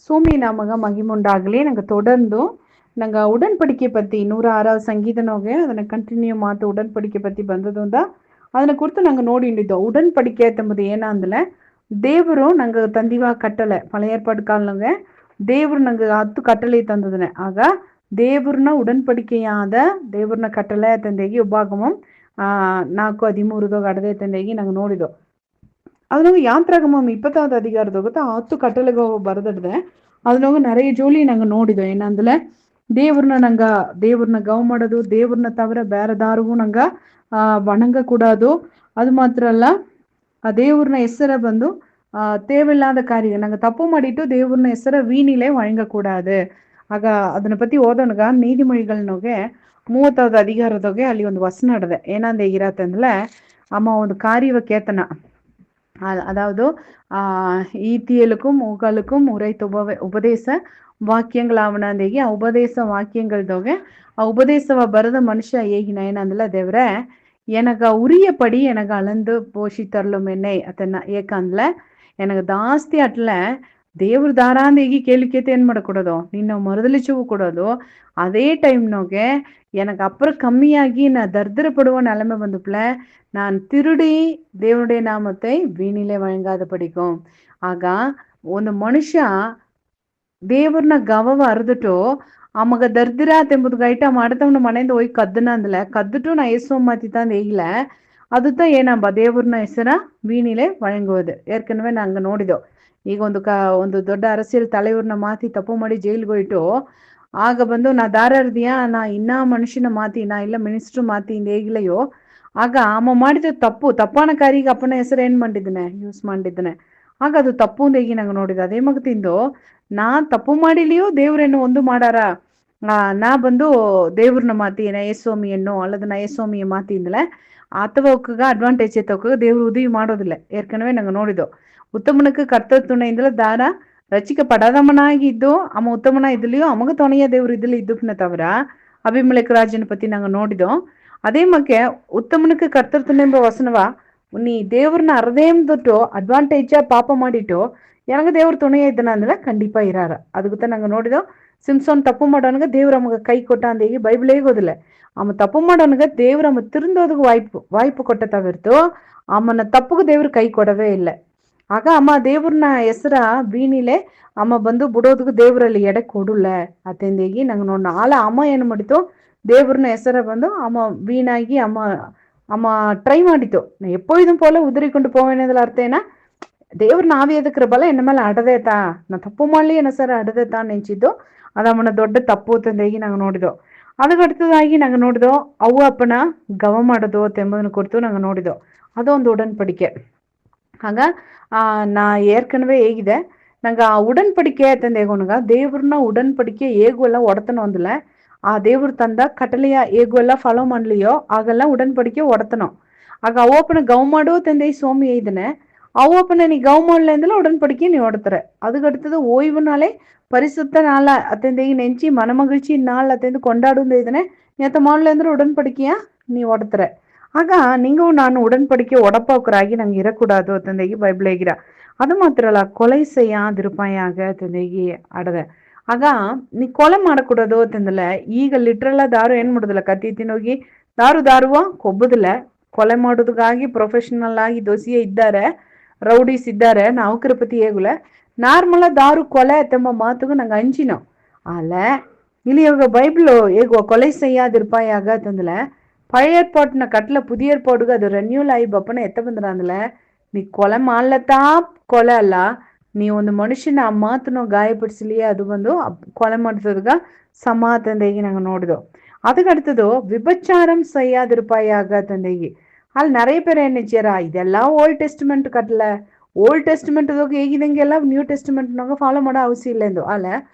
சோமி நாமக மகிமுண்டாಗಲಿ. ನಂಗೆ தொடர்ந்து ನಂಗೆ ಉಡன்பಡಿಕೆ ಪತ್ತಿ 106வது ಸಂಗೀತನೋಗೆ ಅದನ್ನ ಕಂಟಿನ್ಯೂ ಮಾತು ಉಡன்பಡಿಕೆ ಪತ್ತಿ ಬಂದದು ಅಂತ ಅದನ್ನ ಕುರಿತು ನಂಗೆ ನೋಡಿಂಡಿದ್ದು. ಉಡன்பಡಿಕೆ ಎಂಬುದು ಏನಂದ್ರೆ ದೇವರು ನಂಗೆ ತಂದಿವ ಕಟ್ಟಳೆ. ಪழைய ஏற்பாடு ಕಾಲನಗೆ ದೇವರು ನಂಗೆ 10 ಕಟ್ಟಳೆ ತಂದದನೆ. ಆಗ ದೇವ್ರನ್ನ ಉಡன்பಡಿಕೆಯಾದ ದೇವ್ರನ್ನ ಕಟ್ಟಳೆ ತಂದೆಗಿ ಉಪಾಗಮಂ 4:13 ಅಡದೆ ತಂದೆಗಿ ನಂಗೆ ನೋಡಿದ್ದು. அதனால யாத்ராகமம் 20வது அதிகாரத்தொகுத்து 10 கட்டளைகோ ಬರೆದಿದೆ. ಅದನ್ನಾಗ நிறைய ಜೋಲಿ ನಂಗೆ ನೋಡಿದೆ. ಏನಂದ್ರೆ ದೇವ್ರನ್ನ ಗೌ ಮಾಡೋದು, ದೇವ್ರನ್ನ ತವರ ಬೇರೆ ದಾರಿಗೂ ನಂಗೆ ವಣಂಗ ಕೂಡೋದು. ಅದು ಮಾತ್ರ ಅಲ್ಲ, ಆ ದೇವ್ರನ್ನ ಹೆಸರ ಬಂದು தேவையில்லாத காரியம் நாங்கள் தப்பு ಮಾಡಿಟ್ಟು ದೇವ್ರನ್ನ ಹೆಸರ ವೀಣಿಲೆ ವழங்க ಕೂಡಾದು. ಆಗ ಅದನ್ನ ಪತಿ ಓದೋಣಗ ನೀತಿಮொழிகள்ನೋಗೆ 30வது அதிகாரத்தೊಗೆ ಅಲ್ಲಿ ಒಂದು ವಚನ ನಡೆದೆ. ಏನಂದ ಇರತ್ತಂದ್ರೆ ಅಮ್ಮ ಒಂದು ಕಾರ್ಯವ ಕೇತನ, அதாவது ஈத்தியலுக்கும் உங்களுக்கும் உரைத்த உபதேச ವಾಕ್ಯಗಳಾವಣಂದೇಗಿ ಆ ಉಪದೇಶ ವಾಕ್ಯಗಳದೋಗೆ ಆ ಉಪದೇಶವ ಬರದ ಮನುಷ್ಯ ಹೇಗಿನ ಏನಂದಲ್ಲ ದೇವ್ರೆ ಎನಗ ಉರಿಯ ಪಡಿ ಎನಗ ಅಳಂದು ಪೋಷಿ ತರಲು ಮೆನ್ನೆ ಅದನ್ನ ಏಕಂದ್ಲ ಎನಗ ಜಾಸ್ತಿ ಅಟ್ಲ ದೇವ್ರ ದಾರಾಂದೇಗಿ ಕೇಳಿಕೇತೆ ಏನ್ ಮಾಡಕೊಡೋದು, ನಿನ್ನ ಮರುದಲಿಚವು ಕೊಡೋದು. அதே டைம்னோಗೆ எனக்கு அப்புறம் கம்மியாகி நான் தரித்திரப்படுவ நிலைமை வந்துப்புல நான் திருடி தேவனுடைய நாமத்தை வீணிலே வழங்காத படிக்கும். ಆಗ ಒಂದು ಮನುಷ್ಯ ದೇವ್ರನ್ನ ಗವವ ಅರ್ದಿಟ್ಟು ಆಮಗ ದರ್ದಿರಾತ್ ಎಂಬುದು ಗೈಟ ಮಾಡ್ತವನ ಮನೆಯಿಂದ ಹೋಗಿ ಕದ್ದನ ಅಂದಲೆ ಕದ್ದಿಟ್ಟು ನಾ ಏಸು ಮಾತಿ ತಂದು ಹೇಗಿಲ್ಲ ಅದುತ್ತ ಏನಂಬ ದೇವ್ರನ್ನ ಹೆಸರ ವೀಣಿಲೆ ವழங்குவது. ಏರ್ಕನವೇ ನಂಗೆ ನೋಡಿದೆವು. ಈಗ ಒಂದು ದೊಡ್ಡ ಅರಸಿಯಲ್ ತಲೆಯವ್ರನ್ನ ಮಾತಿ ತಪ್ಪು ಮಾಡಿ ಜೈಲ್ಗೆ ಹೋಯ್ತು. ಆಗ ಬಂದು ನಾ ದಾರರ್ದಿಯಾ ನಾ ಇನ್ನ ಮನುಷ್ಯನ ಮಾತಿ ನಾ ಇಲ್ಲ ಮಿನಿಸ್ಟ್ರು ಮಾತಿ ಇಂದ ಹೇಗಿಲೆಯೋ ಆಗ ಅಮ್ಮ ಮಾಡಿದ ತಪ್ಪಾನ ಕಾರಿಗೆ ಅಪ್ಪನ ಹೆಸರು ಏನ್ ಮಾಡಿದ್ದಾನೆ ಯೂಸ್ ಮಾಡಿದ್ದಾನೆ. ಆಗ ಅದು ತಪ್ಪು ಅಂತ ಹೇಗಿ ನಂಗೆ ನೋಡಿದ. ಅದೇ ಮಗ ತಿಂದು ನಾ ತಪ್ಪು ಮಾಡಿಲಿಯೋ ದೇವ್ರೇನು ಒಂದು ಮಾಡಾರ ನಾ ಬಂದು ದೇವ್ರನ್ನ ಮಾತಿ ನಯಸ್ವಾಮಿಯನ್ನು ಅಲ್ಲದ ನಯಸ್ವಾಮಿಯ ಮಾತಿಯಿಂದಲೇ ಆತವಕ್ಕಗ ಅಡ್ವಾಂಟೇಜ್ ಎತ್ತವಕ್ಕ ದೇವ್ರು ಉದವಿ ಮಾಡೋದಿಲ್ಲ. ಏರ್ಕನವೇ ನಂಗೆ ನೋಡಿದ್ದು ಉತ್ತಮನಕ್ಕೆ ಕರ್ತವ್ಯ ತುಣೆಯಿಂದಲೇ ದಾರ ரசிக்கப்படாதவனாகிದ್ದು அவன் உத்தமனா இதுலயோ அமக துணைய தேவர் இதுல இதுப்புன தவிர அபிமலேக்கு ராஜனை பத்தி நாங்க ನೋಡಿದோம். அதே மக்க உத்தமனுக்கு கர்த்தர் ಎಂಬ ವಸನವ ನೀ ದೇವ್ರನ್ನ ಅರ್ಧೇಂಬಿಟ್ಟು ಅಡ್ವಾಂಟೇಜಾ ಪಾಪ ಮಾಡಿಟ್ಟು எனக்கு ದೇವ್ರ துணைಯ ಇದ್ದನ ಅಂದ್ರೆ ಖಂಡಿತ ಇರಾರ. ಅದಕ್ಕೆ ನಂಗೆ ನೋಡಿದೋ ಸಿಂಸೋನ್ ತಪ್ಪು ಮಾಡೋನಗ ದೇವ್ರ ಅಮಗ ಕೈ ಕೊಟ್ಟ ಅಂದೇಗಿ ಬೈಬಲೇ ಓದಿಲ್ಲ. ಅಮ್ಮ ತಪ್ಪು ಮಾಡೋನಗ ದೇವ್ರ ಅಮ್ಮ ತಿರುಂದೋದಕ್ಕೆ ವಾಯ್ಪು ಕೊಟ್ಟ ತವಿರ್ತು ಅಮ್ಮನ ತಪ್ಪುಗೂ ದೇವ್ರ ಕೈ ಕೊಡವೇ ಇಲ್ಲ. ಆಗ ಅಮ್ಮ ದೇವ್ರನ್ನ ಹೆಸರ ವೀಣಿಲೆ ಅಮ್ಮ ಬಂದು ಬಿಡೋದಕ್ಕೂ ದೇವರಲ್ಲಿ ಎಡೆ ಕೊಡಲ್ಲ ಅತ್ತೆಂದೇಗಿ ನಂಗೆ ನೋಡ. ಆಲ ಅಮ್ಮ ಏನು ಮಾಡಿತು ದೇವ್ರನ್ನ ಹೆಸರ ಬಂದು ಅಮ್ಮ ವೀಣಾಗಿ ಅಮ್ಮ ಟ್ರೈ ಮಾಡಿತು. எப்போ இதும் போல உதிரிக்கொண்டு போவேனதுல ಅರ್ಥ ಏನ ದೇವ್ರನ್ನ ಆವಿಯದಕ್ರ ಬಲ ಎನ್ನ ಮೇಲೆ ಅಡದೇತಾ ನಾ ತಪ್ಪು ಮಾಡಲಿ ಎನ್ನ ಸರ ಅಡದೇತಾ ನೆಂಚಿದ್ದು ಅದು ಅಮ್ಮನ ದೊಡ್ಡ ತಪ್ಪು ತಂದೇಗಿ ನಂಗೆ ನೋಡಿದೋ. ಅದಕ್ಕಡುತ್ತದಾಗಿ ನಂಗೆ ನೋಡಿದೋ ಅವು ಅಪ್ಪನ ಗವ ಮಾಡೋದು ತೆಂಬುದನ್ನು ಕುರಿತು ನಂಗೆ ನೋಡಿದೋ. ಅದೊಂದು ಉಡன்பಡಿಕೆ. ಆಗ ನಾ ಏರ್ಕನವೇ ಹೇಗಿದೆ ನಂಗೆ ಆ ಉಡன்பಡಿಕೆ ತಂದು ಹೇಗೋಣಗ ದೇವ್ರನ್ನ ಉಡன்பಡಿಕೆ ಹೇಗೂ ಎಲ್ಲ ಒಡತನೋ ಅಂದಿಲ್ಲ. ಆ ದೇವ್ರು ತಂದ ಕಟಲೆಯ ಹೇಗೂ ಎಲ್ಲ ಫಾಲೋ ಮಾಡ್ಲಿಯೋ ಆಗೆಲ್ಲ ಉಡன்பಡಿಕೆ ಒಡತನೋ. ಆಗ ಅವಪ್ಪನ ಗೌ ಮಾಡೋ ತಂದೆ ಸೋಮಿ ಇದ್ದಾನೆ ಅವಪ್ಪನ ನೀ ಗೌ ಮಾಡல ಅಂದಲ್ಲ உடன்படிக்கை நீ ஒடுத்துற. அதுக்கு அடுத்தது ஓய்வு நாளே பரிசுத்த நாள அத்தந்தேகி நெஞ்சி மனமகிழ்ச்சி நாள் அத்தந்து கொண்டாடும் ಇದನೆ நேத்த ಮಾಡல ಅಂದ್ರೆ உடன்படிக்கையா நீ ಒಡத்துற. ಆಗ ನಿಂಗೂ ನಾನು ಉಡன்பಡಿಕೆ ಒಡಪೋಕರಾಗಿ ನಂಗೆ ಇರಕೂಡದು ತಂದೆಗಿ ಬೈಬಲ್ ಹೇಗಿರ. ಅದು ಮಾತ್ರ ಅಲ್ಲ ಕೊಲೆ செய்யாதிருப்பாயாக ತಂದೆಗಿ ಆಡದೆ. ಆಗ ನೀ ಕೊಲೆ ಮಾಡಕೂಡದು ತಂದಲ್ಲ. ಈಗ ಲಿಟ್ರಲ್ಲ ದಾರು ಏನ್ ಮಾಡುದಿಲ್ಲ ಕತ್ತಿ ತಿನ್ನೋಗಿ ದಾರುವ ಕೊಬ್ಬುದಿಲ್ಲ. ಕೊಲೆ ಮಾಡೋದಕ್ಕಾಗಿ ಪ್ರೊಫೆಷನಲ್ ಆಗಿ ದೋಸಿಯೇ ಇದ್ದಾರೆ, ರೌಡೀಸ್ ಇದ್ದಾರೆ, ನೌಕರ ಪತಿ ಹೇಗುಲ ನಾರ್ಮಲ ದಾರು ಕೊಲೆ ಎಂಬ ಮಾತುಗೂ ನಂಗೆ ಅಂಚಿನೋ ಅಲ್ಲ. ಇಲ್ಲಿ ಇವಾಗ ಬೈಬಲ್ ಹೇಗುವ ಕೊಲೆ செய்யாதிருப்பாயாக ತಂದಲ பழைய ஏற்பாட்டுன கட்டல புதிய ஏற்பாடுக்கு அது ரெனியூல் ஆகி பப்பன எத்த ಬಂದ್ರಂದಲ ನೀ ಕೊಲೆ ಮಾಡ್ಲತ್ತಾ ಕೊಲೆ ಅಲ್ಲ, ನೀ ಒಂದು ಮನುಷ್ಯನ ಆ ಮಾತನ್ನು ಗಾಯಪಡಿಸಲಿಯೇ ಅದು ಬಂದು ಕೊಲೆ ಮಾಡಿಸೋದಗ ಸಮ ತಂದೆಗಿ ನಂಗೆ ನೋಡಿದೋ. ಅದಕ್ಕೆ அடுத்தது விபச்சாரம் செய்யாதிருப்பாயாக ತಂದೆಗಿ. ಅಲ್ಲಿ நிறைய பேர் என்ன செய்யறா ಇದೆಲ್ಲ ಓಲ್ಡ್ ಟೆಸ್ಟಿಮೆಂಟ್ ಕಟ್ಟಲ ಓಲ್ಡ್ ಟೆಸ್ಟಿಮೆಂಟ್ ಹೇಗಿದಂಗೆಲ್ಲ ನ್ಯೂ ಟೆಸ್ಟಿಮೆಂಟ್ನಾಗ ಫಾಲೋ ಮಾಡೋ ಅವಶ್ಯ ಇಲ್ಲ ಎಂದು ಅಲ್ಲ.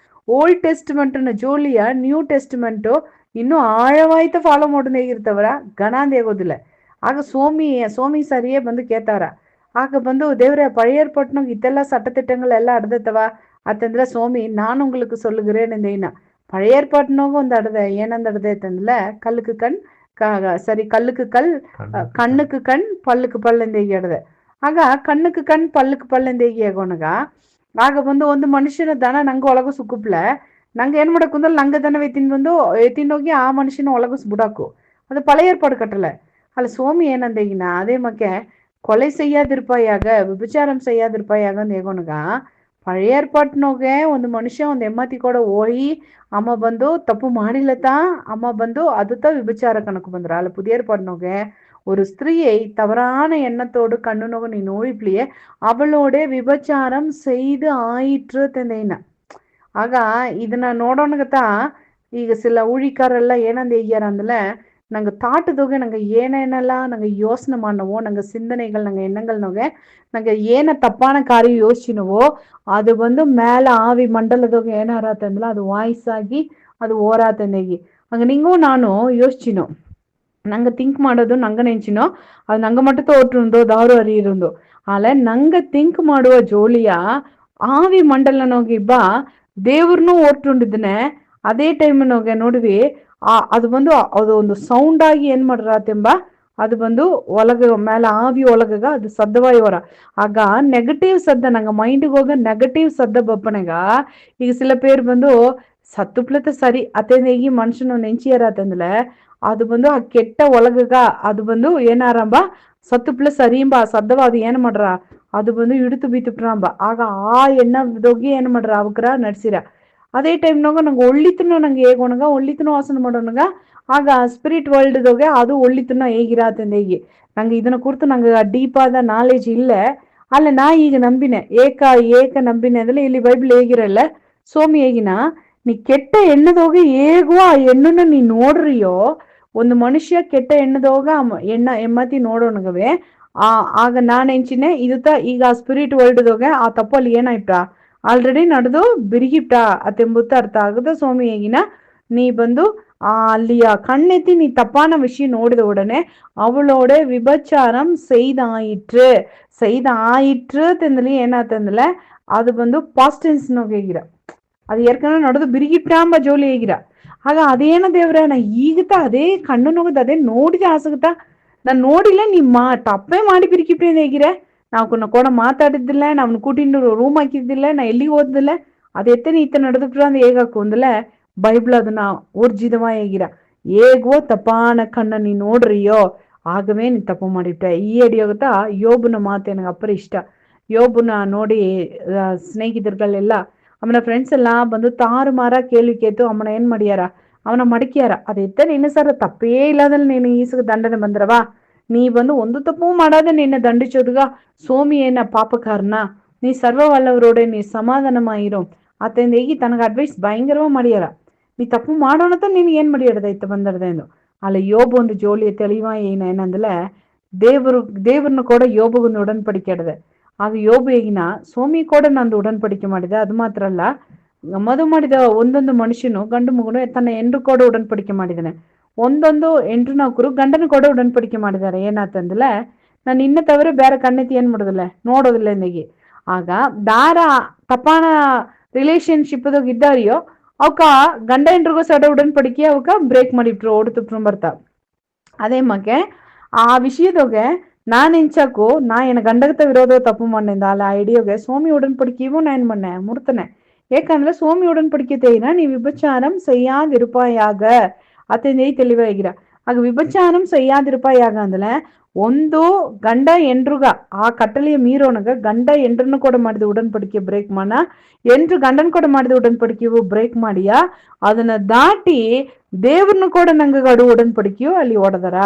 ಓಲ್ಡ್ ಟೆಸ್ಟಿಮೆಂಟ್ನ ಜೋಲಿಯ ನ್ಯೂ ಟೆಸ್ಟಿಮೆಂಟು ಇನ್ನೂ ಆಳವಾಯ್ತ ಫಾಲೋ ಮಾಡೋದು ಹೇಗಿರ್ತವರ ಗಣಾಂದ ಹೇಗೋದಿಲ್ಲ. ಆಗ ಸೋಮಿ ಸರಿಯೇ ಬಂದು ಕೇಳ್ತಾರ. ಆಗ ಬಂದು ದೇವ್ರ பழைய ஏற்பாட்டுனாಗ ಇದೆಲ್ಲ சட்டத்திட்டங்களெಲ್ಲ ಅಡ್ದತ್ತವ ಅತ್ತಂದ್ರೆ ಸೋಮಿ ನಾನು உங்களுக்கு சொல்லுகிறேன் ಎಂದೇನ. பழைய ஏற்பாட்டுனாಗ ಒಂದು ಅಡ್ದೆ ಏನಂದ ಅಡ್ದೆ ಅಂತಂದ್ಲ ಕಲ್ಲುக்கு ಕಣ್ ಕಲ್ಲುக்கு ಕಲ್ ಕಣ್ಣುக்கு ಕಣ್ ಪಲ್ಲುக்கு ಪಲ್ ಎಂದು ಹೇಗಿ ಅಡ್ದೆ. ಆಗ ಕಣ್ಣುக்கு ಕಣ್ ಪಲ್ಲುக்கு ಪಲ್ ಎಂದು ಹೇಗಿ ಆಗೋಣಗ ಆಗ ಬಂದು ಒಂದು ಮನುಷ್ಯನ ದನ ನಂಗೆ ಒಳಗಿಸ್ಕುಪ್ಲೆ ನಂಗೆ ಏನ್ ಮಾಡಕ್ ಅಂದ್ರೆ ನಂಗೆ ದನವೇ ತಿಂದು ತಿಂದೋಗಿ ಆ ಮನುಷ್ಯನ ಒಳಗಿಸ್ಬಿಡಾಕು. ಅದು ಪழைய ஏற்பாடு கட்டல. அல்ல சோமி ಏನಂದೇಗಿನ ಅದೇ ಮಕ್ಕೆ ಕೊಲೆ செய்யாதிருப்பாயாக விபச்சாரம் செய்யாதிருப்பாயாக ಅಂತ ಹೇಗೋನಗ ಪழைಯ ಏರ್ಪಾಟ್ನೋಗೆ ಒಂದು ಮನುಷ್ಯ ಒಂದು ಹೆಮ್ಮತಿ ಕೂಡ ಹೋಯಿ ಅಮ್ಮ ಬಂದು ತಪ್ಪು ಮಾಡಿಲ್ಲತಾ ಅಮ್ಮ ಬಂದು அதுதான் விபச்சார கணக்கு ಬಂದ್ರ ಅಲ್ಲ புதிய ஏற்பாட்னோಗೆ ஒரு ஸ்திரீயை தவறான எண்ணத்தோடு கண்ணுனோக நீ நோய்ப்ளியே அவளோட விபச்சாரம் செய்து ஆயிற்று ತಂದೇನ. ಆಗ ಇದನ್ನ ನೋಡೋಣಗತ ಈಗ ಸಿಲ ಊழிಕಾರೆಲ್ಲ ಏನಂದ ಹೇಗ್ಯಾರ ಅಂದಲೆ ನಂಗೆ தாட்டுதோಗೆ ನಂಗೆ ಏನೇನೆಲ್ಲ ನಂಗೆ ಯೋಚನೆ ಮಾಡನವೋ ನಂಗೆ சிந்தனைகள் ನಂಗೆ எண்ணங்கள்னோಗೆ ನಂಗೆ ಏನ ತಪ್ಪಾன ಕಾರ್ಯ ಯೋಚಿಸಿನವೋ ಅದು ಬಂದು மேல ஆவி மண்டலದோಗೆ ಏನಾರತ್ತಂದ್ಲ ಅದು ವಾಯ್ಸ್ ಆಗಿ ಅದು ಓರಾತಂದೇಗಿ ಹಂಗ ನಿಂಗೂ ನಾನು ಯೋಚಿಸಿನೋ ನಂಗೆ திங்க் ಮಾಡೋದು ನಂಗೆ ನೆಂಚಿನೋ ಅದು ನಂಗೆ ಮಟ್ಟದ ಓಟ್ರುಂದೋ ದಾರು ಅರಿயிருந்தோ ಆಲೆ ನಂಗೆ திங்க் ಮಾಡುವ ಜೋಳಿಯ ಆವಿ ಮಂಡಲನೋಗಿ ಬಾ ದೇವ್ರನ್ನೂ ಓಟ್ರುಂಡಿದ್ದನೆ ಅದೇ ಟೈಮ್ನೋಗೆ ನೋಡಿವಿ ಅದು ಬಂದು ಅದು ಒಂದು ಸೌಂಡ್ ಆಗಿ ಏನ್ ಮಾಡ್ರಾತೆಂಬ ಅದು ಬಂದು ಒಳಗ ಮೇಲೆ ಆವಿ ಒಳಗ ಅದು ಸದ್ದವಾಯಿ ಹೊರ ಆಗ ನೆಗೆಟಿವ್ ಸದ್ದ ನಂಗೆ ಮೈಂಡ್ಗೆ ಹೋಗ ನೆಗೆಟಿವ್ ಸದ್ದ ಬಪ್ಪನೆಗ ಈಗ ಸಿಲ ಪೇರ್ ಬಂದು ಸತ್ತುಪ್ಲತೆ ಸರಿ ಅತೇಗಿ ಮನುಷ್ಯನ ನೆಂಚಿಯರಾತಂದ್ಲೆ ಅದು ಬಂದು ಆ ಕೆಟ್ಟ ಒಳಗಗ ಅದು ಬಂದು ಏನಾರಂಬ ಸತ್ತುಪ್ಲ ಸರಿಂಬ ಸದ್ದವ ಅದು ಏನ್ ಮಾಡ್ರ ಅದು ಬಂದು ಹಿಡಿತು ಬೀತುಪ್ರಾಂಬ ಆಗ ಆ ಎಣ್ಣದೋಗಿ ಏನ್ ಮಾಡ್ರ ಅವಕ್ರ ನಡ್ಸಿರ ಅದೇ ಟೈಮ್ನಾಗ ನಂಗೆ ಒಳ್ಳಿತನೂ ನಂಗೆ ಹೇಗೋಣಗ ಒಳ್ಳಿತನೂ ವಾಸನೆ ಮಾಡೋಣಗ ಆಗ ಸ್ಪಿರಿಟ್ ವರ್ಲ್ಡ್ದೋಗೆ ಅದು ಒಳ್ಳಿತನೂ ಹೇಗಿರಾತಂದ ಹೇಗಿ ನಂಗೆ ಇದನ್ನ ಕುರಿತು ನಂಗೆ ಡೀಪ್ ಆದ ನಾಲೆಜ್ ಇಲ್ಲೇ ಅಲ್ಲ ನಾ ಈಗ ನಂಬಿನೆ ಏಕ ನಂಬಿನೆ ಅಂದ್ರೆ ಇಲ್ಲಿ ಬೈಬಲ್ ಹೇಗಿರಲ್ಲ ಸೋಮಿ ಹೇಗಿನ ನೀ ಕೆಟ್ಟ ಎಣ್ಣದೋಗೆ ಹೇಗೋ ಆ ಹೆಣ್ಣನ್ನ ನೀ ನೋಡ್ರಿಯೋ ಒಂದು ಮನುಷ್ಯ ಕೆಟ್ಟ ಎಣ್ಣದೋಗ ಎಣ್ಣ ಎಮ್ಮತಿ ನೋಡೋಣಗವೆ ಆಗ ನಾನ್ ಎಂಚಿನೆ ಇದುತ್ತ ಈಗ ಸ್ಪಿರಿಟ್ ವರ್ಲ್ಡ್ದೋಗೆ ಆ ತಪ್ಪಲ್ಲಿ ಏನಾಯ್ತ ಆಲ್ರೆಡಿ ನಡೆದು ಬಿರಿಗಿಟ್ಟ ಅತೆಂಬುತ್ತ ಅರ್ಥ ಆಗದ ಸೋಮಿ ಹೇಗಿನ ನೀ ಬಂದು ಅಲ್ಲಿಯ ಕಣ್ಣೆತ್ತಿ ನೀ ತಪ್ಪಾನ ವಿಷಯ ನೋಡಿದ உடனே அவளோட விபச்சாரம் செய்தாயிற்று தெந்தலி ಏನಾತಂದಲ ಅದು ಬಂದು ಪಾಸ್ಟ್ ಟೆನ್ಸ್ ಹೇಗಿರ ಅದು ಏರ್ಕನ ನಡೆದು ಬಿರಿಗಿಟ್ಟಾಂಬ ಜೋಲಿ ಹೇಗಿರ ಆಗ ಅದೇನ ದೇವ್ರ ನಾ ಈಗತ ಅದೇ ಕಣ್ಣು ನೋಗದ ಅದೇ ನೋಡಿದ ಆಸಗತ ನಾನು ನೋಡಿಲ್ಲ ನಿಮ್ಮ ತಪ್ಪೇ ಮಾಡಿ ಬಿರಿಗಿಟ್ಟೆ ಹೇಗಿರ ನಾವು ಕೂಡ ಮಾತಾಡಿದ್ದಿಲ್ಲ ನಾವು ಕೂಟಿಂಡು ರೂಮ್ ಹಾಕಿದ್ದಿಲ್ಲ ನಾ ಎಲ್ಲಿಗೆ ಓದಿಲ್ಲ ಅದೆತ್ತನೆ ಈತ ನಡೆದುಬಿಟ್ರ ಅಂದ್ ಹೇಗಾಕು ಅಂದಲೆ ಬೈಬಲ್ ಅದನ್ನ ಊರ್ಜಿತವ ಹೇಗಿರ ಹೇಗೋ ತಪ್ಪಾನ ಕಣ್ಣ ನೀ ನೋಡ್ರಿಯೋ ಆಗವೇ ನೀ ತಪ್ಪು ಮಾಡಿಬಿಟ್ಟೆ ಈ ಅಡಿಯೋಗತ್ತಾ ಯೋಬನ ಮಾತು ನನಗೆ ಅಪ್ಪರ ಇಷ್ಟ ಯೋಬನ ನೋಡಿ ಸ್ನೇಹಿತರುಗಳೆಲ್ಲ ಅವನ ಫ್ರೆಂಡ್ಸ್ ಎಲ್ಲ ಬಂದು ತಾರು ಮಾರ ಕೇಳಿ ಕೇತು ಅವನ ಏನ್ ಮಾಡಿಯಾರ ಅವನ ಮಡಕಿಯಾರ ಅದೆತ್ತ ನಿನ್ನ ಸರ ತಪ್ಪೇ ಇಲ್ಲದಲ್ಲಿ ನೀನು ಈಸಗ ದಂಡನೆ ಬಂದ್ರವಾ ನೀ ಬಂದು ಒಂದು ತಪ್ಪು ಮಾಡಾದ ನಿನ್ನ ದಂಡಿಸೋದುಗ ಸೋಮಿ ಏನ ಪಾಪಕಾರನ ನೀ ಸರ್ವವಲ್ಲವರೋಡೆ ನೀ ಸಮಾಧಾನಮಾಯಿರೋ ಅತಂದ ಹೇಗಿ ತನಗ ಅಡ್ವೈಸ್ ಭಯಂಕರವ ಮಾಡಿಯಾರ ನೀ ತಪ್ಪು ಮಾಡೋಣತ ನೀನು ಏನ್ ಮಾಡಿಯಡದ ಇತ್ತ ಬಂದರ್ದ ಎಂದು ಅಲ್ಲ ಯೋಬು ಒಂದು ಜೋಳಿಯ ತೆಳಿವ ಏನಂದಲೆ ದೇವ್ರನ್ನ ಕೂಡ ಯೋಬಗೊಂದು ಉಡನ್ಪಡಿಕೆ ಆಡದೆ ಆಗ ಯೋಬು ಹೇಗಿನ ಸೋಮಿ ಕೂಡ ನಂದು ಉಡನ್ಪಡಿಕೆ ಮಾಡಿದೆ ಅದು ಮಾತ್ರ ಅಲ್ಲ ಮದು ಮಾಡಿದ ಒಂದೊಂದು ಮನುಷ್ಯನು ಗಂಡು ಮಗನು ತನ್ನ ಎಂಡ್ರು ಕೂಡ ಉಡನ್ಪಡಿಕೆ ಮಾಡಿದ್ದಾನೆ ಒಂದೊಂದು ಎಂಟ್ರು ನೌಕರು ಗಂಡನ ಕೂಡ ಉಡನ್ಪಡಿಕೆ ಮಾಡಿದ್ದಾರೆ ಏನಾತಂದಲೆ ನಾನು ಇನ್ನ ತವರ ಬೇರೆ ಕಣ್ಣೆತ್ತಿ ಏನ್ ಮಾಡೋದಿಲ್ಲ ನೋಡೋದಿಲ್ಲ ಎಂದಿಗೆ ಆಗ ದಾರ ತಪ್ಪಾನ ರಿಲೇಶನ್ಶಿಪ್ದಾಗ ಇದ್ದಾರಿಯೋ ಅವಕ ಗಂಡ ಎಂಟ್ರಿಗೂ ಸಡ ಉಡನ್ಪಡಿಕೆ ಅವಕ ಬ್ರೇಕ್ ಮಾಡಿಬಿಟ್ರು ಓಡ್ತುಟ್ರು ಬರ್ತಾ ಅದೇ ಮಗೆ ಆ ವಿಷಯದೋಗೆ ನಾನು ಎಂಚಾಕು ನಾ ಏನ ಗಂಡಗತ ವಿರೋಧ ತಪ್ಪು ಮಣ್ಣಿಂದ ಅಲ್ಲ ಆ ಐಡಿಯೋಗೆ ಸೋಮಿ ಉಡನ್ಪಡಿಕೆಯೂ ನಾನು ಮಣ್ಣೆ ಮುರ್ತನೆ ಏಕಂದ್ರೆ ಸೋಮಿ ಉಡನ್ಪಡಿಕೆ ತೇಯಿನ ನೀ ವಿಭಚಾರಂ செய்யாதிருப்பாயாக ಅತಂದೇ ತಿಳಿವಾಗಿರ ಆಗ ವಿಭಚಾರಂ செய்யாதிருப்பாயாக ಅಂದಲೆ ಒಂದು ಗಂಡ ಎಂಡ್ರುಗ ಆ ಕಟ್ಟಲೆಯ ಮೀರೋನಗ ಗಂಡ ಎಂಡ್ರನ್ನು ಕೂಡ ಮಾಡಿದ ಉಡನ್ಪಡಿಕೆ ಬ್ರೇಕ್ ಮಾಡ ಎಂಟ್ರು ಗಂಡನ್ ಕೂಡ ಮಾಡಿದ ಉಡನ್ಪಡಿಕೆಯು ಬ್ರೇಕ್ ಮಾಡಿಯಾ ಅದನ್ನ ದಾಟಿ ದೇವ್ರನ್ನು ಕೂಡ ನಂಗೆ ಗಡು ಉಡನ್ಪಡಿಕೆಯು ಅಲ್ಲಿ ಓಡದರ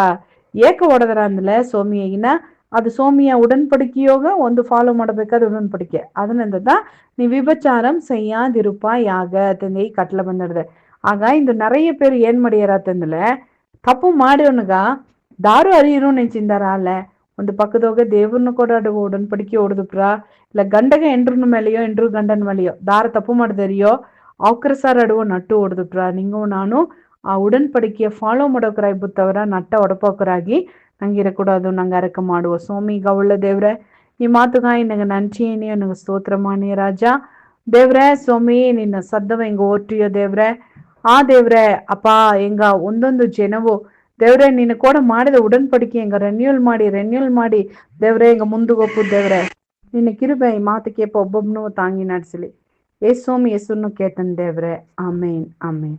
ಏಕ ಓಡದರ ಅಂದಲೆ ಸೋಮಿಯಗಿನ ಅದು ಸೋಮಿಯ ಉಡನ್ಪಡಿಕೆಯೋಗ ಒಂದು ಫಾಲೋ ಮಾಡಬೇಕಾದ ಉಡನ್ಪಡಿಕೆ ಅದನ್ನಂದ நீ விபச்சாரம் செய்யாதிருப்பாயாக ತಂದೆ ಈ ಕಟ್ಲ ಬಂದಿಡ್ದೆ ಆಗ ಇಂದು நிறைய பேர் ಏನ್ ಮಾಡಿಯಾರತ್ತಂದಲ ತಪ್ಪು ಮಾಡಿರೋನಗ ದಾರು ಅರಿಯಿರೋ ನೆಂಚಿಂದಾರ ಅಲ್ಲ ಒಂದು ಪಕ್ಕದೋಗ ದೇವ್ರನ್ನ ಕೂಡ ಉಡನ್ಪಡಿಕೆ ಹೊಡೆದುಪ್ರ ಇಲ್ಲ ಗಂಡಗ ಎಂಡ್ರನ ಮೇಲೆಯೋ ಎಂಡ್ರು ಗಂಡನ ಮೇಲೆಯೋ ದಾರ ತಪ್ಪು ಮಾಡಿದರಿಯೋ ಅವಕ್ರ ಸಾರ್ ಅಡುವ ನಟ್ಟು ಹೊಡೆದುಪ್ರ ನಿಂಗೂ ನಾನು ಆ ಉಡನ್ಪಡಿಕೆಯ ಫಾಲೋ ಮಾಡೋಕರಾಗಿ ಬುತ್ತವರ ನಟ್ಟ ಒಡಪೋಕರಾಗಿ ನಂಗಿರ ಕೂಡ ಅದು ನಂಗೆ ಅರಕ ಮಾಡುವ ಸೋಮಿಗ ಒಳ್ಳೆ ದೇವ್ರೆ ಈ ಮಾತುಗಾಯಿ ನಂಗೆ ನಂಚಿಯೇನಿ ನನಗೆ ಸ್ತೋತ್ರ ಮಾನಿ ರಾಜ ದೇವ್ರೆ ಸೋಮಿ ನಿನ್ನ ಸದ್ದವ ಹೆಂಗ ಓಟಿಯೋ ದೇವ್ರೆ ಆ ದೇವ್ರೆ ಅಪ್ಪ ಹೆಂಗ ಒಂದೊಂದು ಜನವು ದೇವ್ರೆ ನೀನು ಕೂಡ ಮಾಡಿದ ಉಡನ್ಪಡಿಕೆ ಹೆಂಗ ರೆನ್ಯೂಲ್ ಮಾಡಿ ದೇವ್ರೆ ಹೆಂಗ ಮುಂದಗೋಪು ದೇವ್ರೆ ನಿನ್ನ ಕಿರುಬೆ ಈ ಮಾತು ಕೇಪ ಒಬ್ಬೊಬ್ಬನು ತಾಂಗಿ ನಡೆಸಲಿ. ಏಸೋಮಿ ಹೆಸರನ್ನು ಕೇತನ್ ದೇವ್ರೆ. ಆಮೇನ್ ಆಮೇನ್.